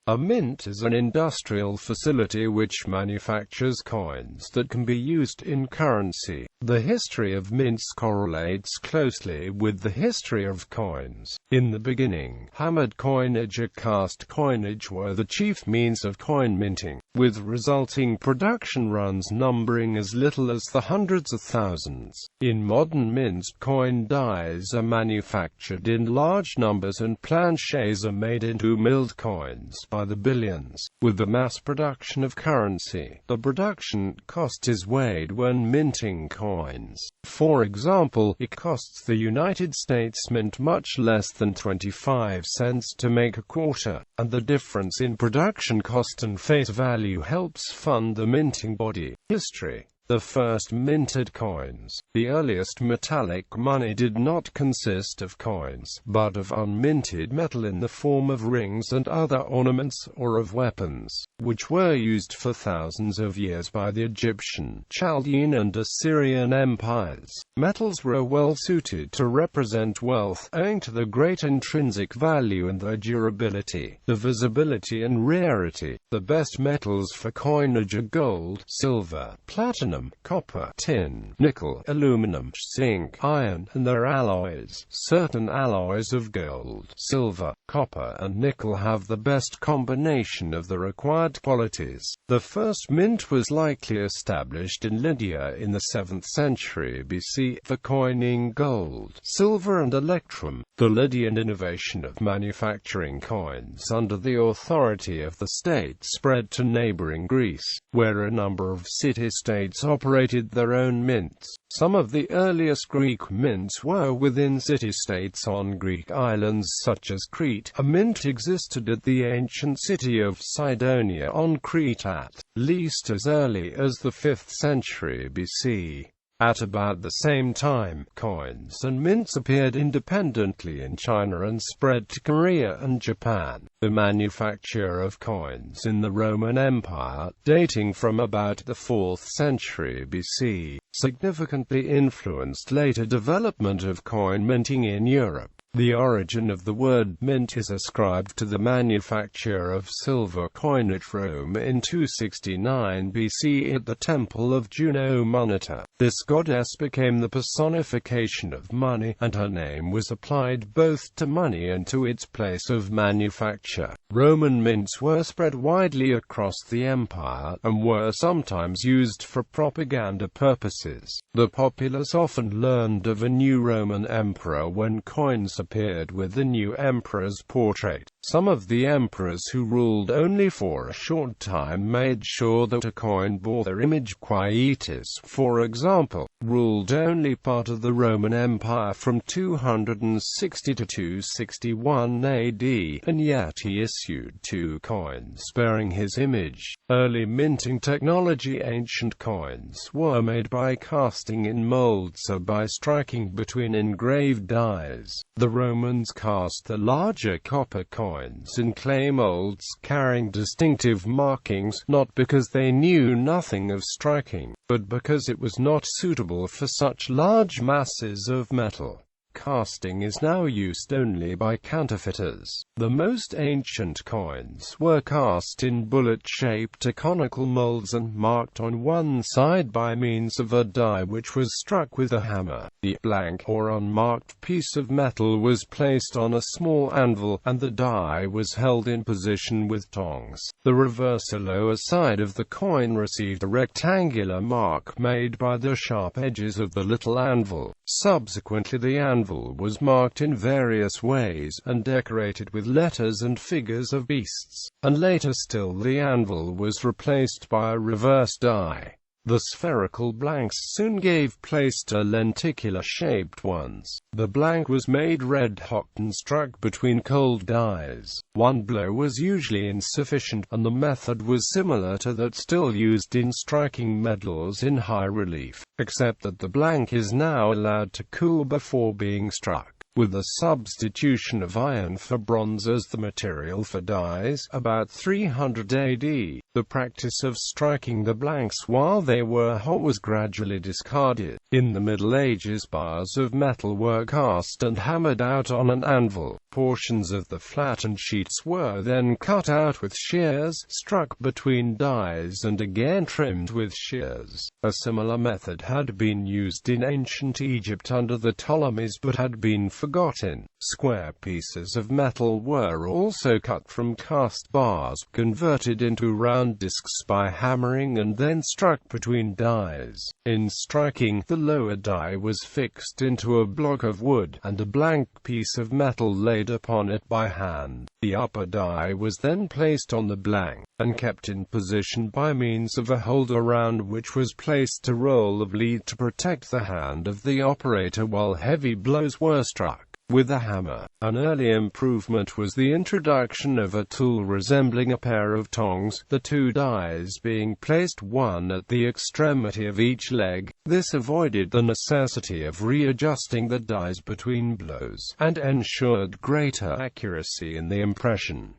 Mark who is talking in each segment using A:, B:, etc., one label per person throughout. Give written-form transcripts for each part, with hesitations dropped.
A: A mint is an industrial facility which manufactures coins that can be used in currency. The history of mints correlates closely with the history of coins. In the beginning, hammered coinage or cast coinage were the chief means of coin minting, with resulting production runs numbering as little as the hundreds of thousands. In modern mints, coin dies are manufactured in large numbers and planchets are made into milled coins by the billions. With the mass production of currency, the production cost is weighed when minting coins. For example, it costs the United States Mint much less than 25 cents to make a quarter, and the difference in production cost and face value helps fund the minting body. History. The first minted coins. The earliest metallic money did not consist of coins, but of unminted metal in the form of rings and other ornaments, or of weapons, which were used for thousands of years by the Egyptian, Chaldean and Assyrian empires. Metals were well suited to represent wealth, owing to the great intrinsic value and their durability, divisibility and rarity. The best metals for coinage are gold, silver, platinum, copper, tin, nickel, aluminum, zinc, iron, and their alloys. Certain alloys of gold, silver, copper, and nickel have the best combination of the required qualities. The first mint was likely established in Lydia in the 7th century BC for coining gold, silver, and electrum. The Lydian innovation of manufacturing coins under the authority of the state spread to neighboring Greece, where a number of city-states operated their own mints. Some of the earliest Greek mints were within city-states on Greek islands such as Crete. A mint existed at the ancient city of Cydonia on Crete at least as early as the 5th century BC. At about the same time, coins and mints appeared independently in China and spread to Korea and Japan. The manufacture of coins in the Roman Empire, dating from about the 4th century BC, significantly influenced later development of coin minting in Europe. The origin of the word mint is ascribed to the manufacture of silver coin at Rome in 269 BC at the temple of Juno Moneta. This goddess became the personification of money, and her name was applied both to money and to its place of manufacture. Roman mints were spread widely across the empire, and were sometimes used for propaganda purposes. The populace often learned of a new Roman emperor when coins appeared with the new emperor's portrait. Some of the emperors who ruled only for a short time made sure that a coin bore their image. Quietus, for example, ruled only part of the Roman Empire from 260 to 261 AD, and yet he issued 2 coins bearing his image. Early minting technology. Ancient coins were made by casting in molds or by striking between engraved dies. The Romans cast the larger copper coins in clay molds carrying distinctive markings, not because they knew nothing of striking, but because it was not suitable for such large masses of metal. Casting is now used only by counterfeiters. The most ancient coins were cast in bullet-shaped or conical molds and marked on one side by means of a die which was struck with a hammer. The blank or unmarked piece of metal was placed on a small anvil, and the die was held in position with tongs. The reverse or lower side of the coin received a rectangular mark made by the sharp edges of the little anvil. Subsequently, the anvil was marked in various ways, and decorated with letters and figures of beasts, and later still the anvil was replaced by a reverse die. The spherical blanks soon gave place to lenticular-shaped ones. The blank was made red-hot and struck between cold dies. One blow was usually insufficient, and the method was similar to that still used in striking medals in high relief, except that the blank is now allowed to cool before being struck. With the substitution of iron for bronze as the material for dies, about 300 AD, The practice of striking the blanks while they were hot was gradually discarded. In the Middle Ages, bars of metal were cast and hammered out on an anvil. Portions of the flattened sheets were then cut out with shears, struck between dies and again trimmed with shears. A similar method had been used in ancient Egypt under the Ptolemies but had been forgotten. Square pieces of metal were also cut from cast bars, converted into round discs by hammering and then struck between dies. In striking, the lower die was fixed into a block of wood, and a blank piece of metal laid upon it by hand. The upper die was then placed on the blank, and kept in position by means of a holder round which was placed a roll of lead to protect the hand of the operator while heavy blows were struck with a hammer. An early improvement was the introduction of a tool resembling a pair of tongs, the two dies being placed one at the extremity of each leg. This avoided the necessity of readjusting the dies between blows, and ensured greater accuracy in the impression.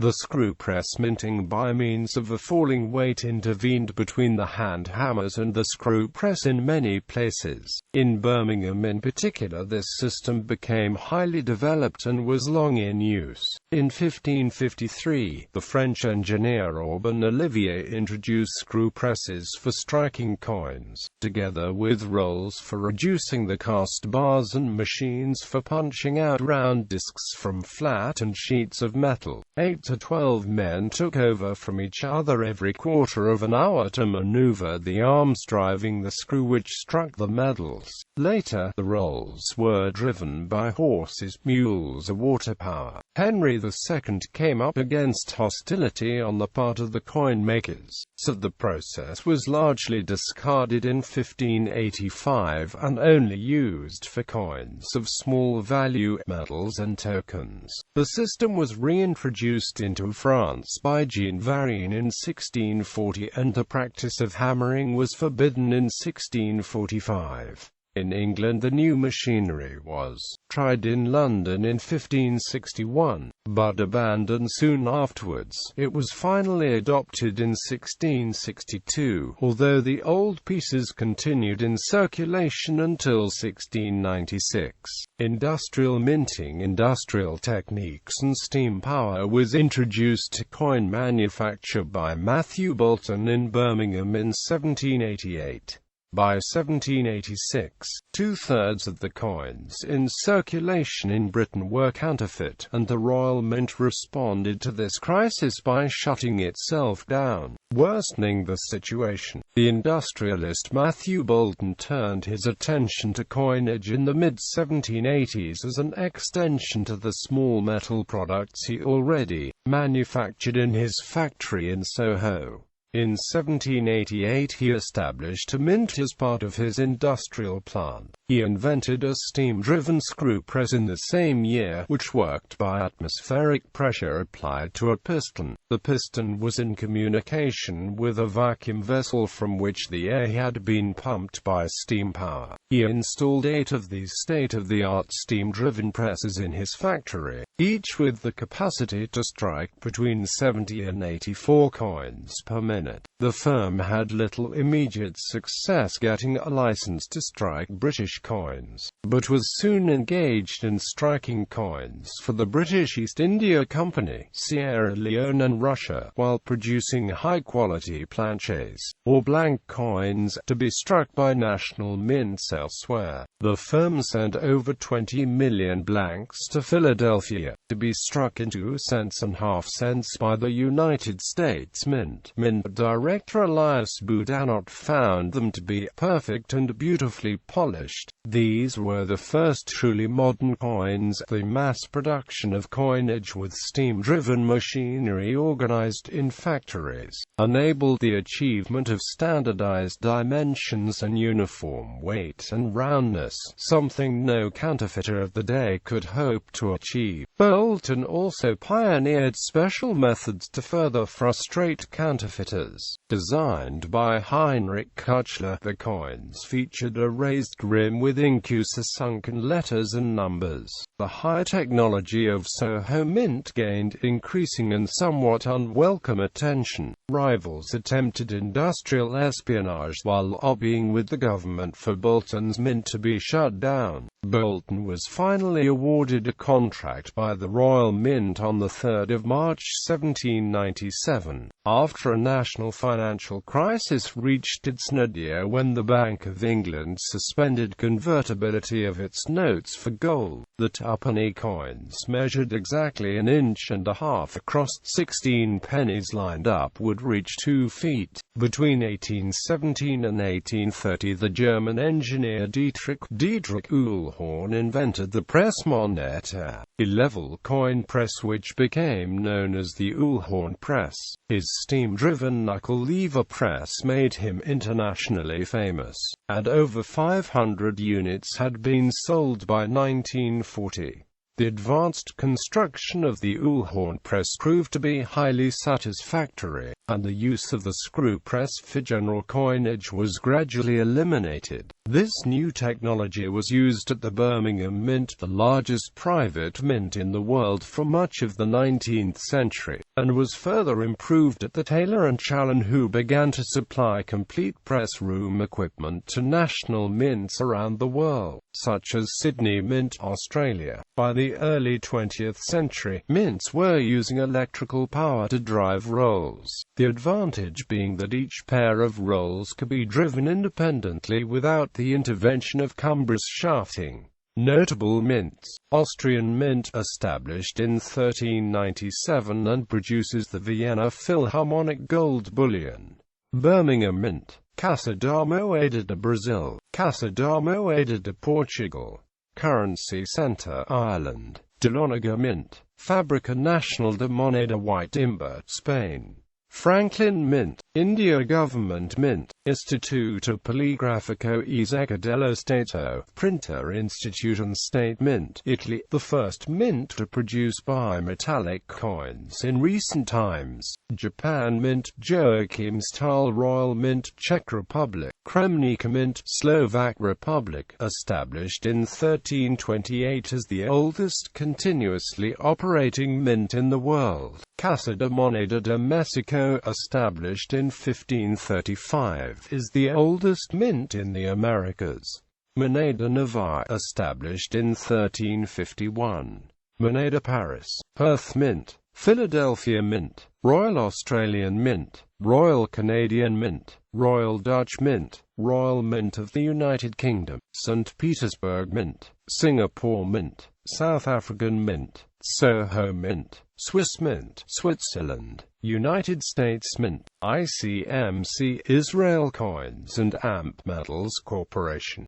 A: The screw press minting by means of a falling weight intervened between the hand hammers and the screw press in many places. In Birmingham in particular, this system became highly developed and was long in use. In 1553, the French engineer Aubin Olivier introduced screw presses for striking coins, together with rolls for reducing the cast bars and machines for punching out round discs from flattened sheets of metal. 8 to 12 men took over from each other every quarter of an hour to maneuver the arms driving the screw which struck the metals. Later, the rolls were driven by horses, mules or water power. Henry II came up against hostility on the part of the coin makers, so the process was largely discarded in 1585 and only used for coins of small value, medals and tokens. The system was reintroduced into France by Jean Varine in 1640, and the practice of hammering was forbidden in 1645. In England, the new machinery was tried in London in 1561, but abandoned soon afterwards. It was finally adopted in 1662, although the old pieces continued in circulation until 1696. Industrial minting, industrial techniques and steam power was introduced to coin manufacture by Matthew Boulton in Birmingham in 1788. By 1786, two-thirds of the coins in circulation in Britain were counterfeit, and the Royal Mint responded to this crisis by shutting itself down, worsening the situation. The industrialist Matthew Boulton turned his attention to coinage in the mid-1780s as an extension to the small metal products he already manufactured in his factory in Soho. In 1788 he established a mint as part of his industrial plant. He invented a steam-driven screw press in the same year, which worked by atmospheric pressure applied to a piston. The piston was in communication with a vacuum vessel from which the air had been pumped by steam power. He installed 8 of these state-of-the-art steam-driven presses in his factory, each with the capacity to strike between 70 and 84 coins per minute. The firm had little immediate success getting a license to strike British coins, but was soon engaged in striking coins for the British East India Company, Sierra Leone and Russia, while producing high-quality planchets, or blank coins, to be struck by national mints elsewhere. The firm sent over 20 million blanks to Philadelphia, to be struck in 2 cents and half cents by the United States Mint. Mint director Elias Boudinot found them to be perfect and beautifully polished. These were the first truly modern coins. The mass production of coinage with steam-driven machinery organized in factories enabled the achievement of standardized dimensions and uniform weight and roundness, something no counterfeiter of the day could hope to achieve. Boulton also pioneered special methods to further frustrate counterfeiters. Designed by Heinrich Kuchler, the coins featured a raised rim with incusa sunken letters and numbers. The high technology of Soho Mint gained increasing and somewhat unwelcome attention. Rivals attempted industrial espionage while lobbying with the government for Boulton's mint to be shut down. Boulton was finally awarded a contract by the Royal Mint on 3 March 1797, after a national financial crisis reached its nadir when the Bank of England suspended convertibility of its notes for gold. The twopenny coins measured exactly 1.5 inches across. 16 pennies lined up would reach 2 feet. Between 1817 and 1830, the German engineer Dietrich Uhlhorn invented the press monetaire, a level coin press which became known as the Uhlhorn press. His steam-driven knuckle-lever press made him internationally famous, and over 500 units had been sold by 1940. The advanced construction of the Uhlhorn press proved to be highly satisfactory, and the use of the screw press for general coinage was gradually eliminated. This new technology was used at the Birmingham Mint, the largest private mint in the world for much of the 19th century, and was further improved at the Taylor & Challen, who began to supply complete press room equipment to national mints around the world, such as Sydney Mint, Australia. By the early 20th century, mints were using electrical power to drive rolls, the advantage being that each pair of rolls could be driven independently without the intervention of cumbrous shafting. Notable mints: Austrian Mint, established in 1397 and produces the Vienna Philharmonic gold bullion. Birmingham Mint, Caixa da Moeda de Brazil, Caixa da Moeda de Portugal. Currency Centre, Ireland. Delonega Mint, Fábrica Nacional de Moneda White Timber, Spain. Franklin Mint, India. Government Mint, Istituto Poligrafico e Zecca dello Stato, Printer Institute and State Mint, Italy, the first mint to produce bimetallic coins in recent times. Japan Mint, Joachimsthal Royal Mint, Czech Republic. Kremnica Mint, Slovak Republic, established in 1328 as the oldest continuously operating mint in the world. Casa de Moneda de Mexico, established in 1535, is the oldest mint in the Americas. Moneda Navarre, established in 1351. Moneda Paris, Perth Mint, Philadelphia Mint, Royal Australian Mint, Royal Canadian Mint, Royal Dutch Mint, Royal Mint of the United Kingdom, St. Petersburg Mint, Singapore Mint, South African Mint, Soho Mint, Swiss Mint, Switzerland, United States Mint, ICMC, Israel Coins and Amp Metals Corporation.